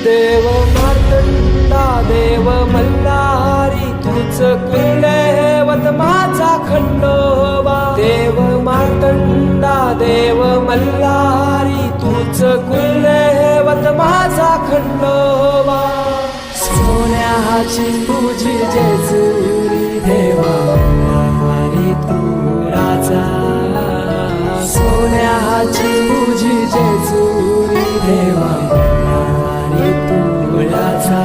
देव मार्तंडा देव मल्हारी तूच कुलदैवत माझा खंडोबा. देव मार्तंडा देव मल्हारी तूच कुलदैवत माझा खंडोबा. सोन्याची तुझी जेजुरी देवा मल्हारी तू राजा. सोन्याची तुझी जेजुरी देवा मल्हारी तू राजा.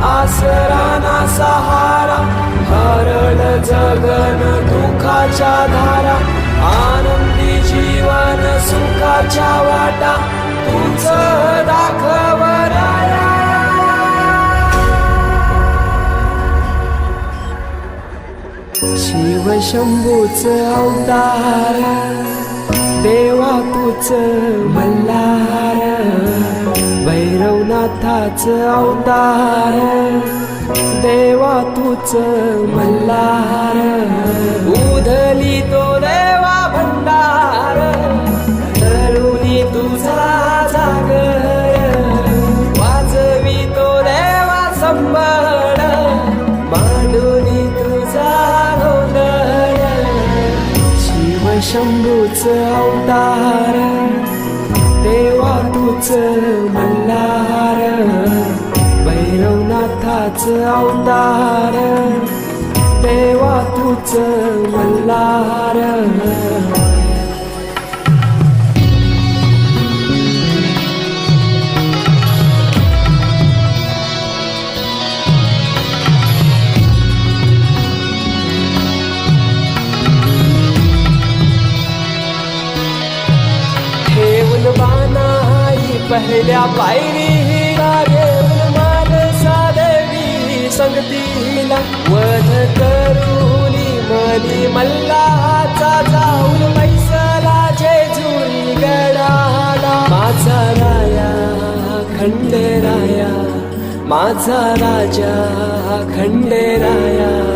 आसरा ना सहारा हरळ जगन दुःखाच्या धारा. आनंदी जीवन सुखाच्या वाटा तुझ दाखव राया. शिव शंभूच अवतार देवा तूच मल्हार. भैरवनाथाच अवतार देवा तूच मल्हार. उधली तो देवा भंडार धरुनी तुझा जागर. वाजवी तो देवा संबळ मांडुनी तुझा गोंधळ. शिव शंभूच अवतार देवा तूच मल्हार. भैरवनाथाच अवतार देवा तूच मल्हार. ठेवून बाणाई पहिल्या पायरीला घेऊन मानसा देवी संगतीला. वध करूनी मनी मल्हाचा जाऊन बैसला जेजुरी गडाला. माझा राया खंडेराया माझा राजा खंडेराया.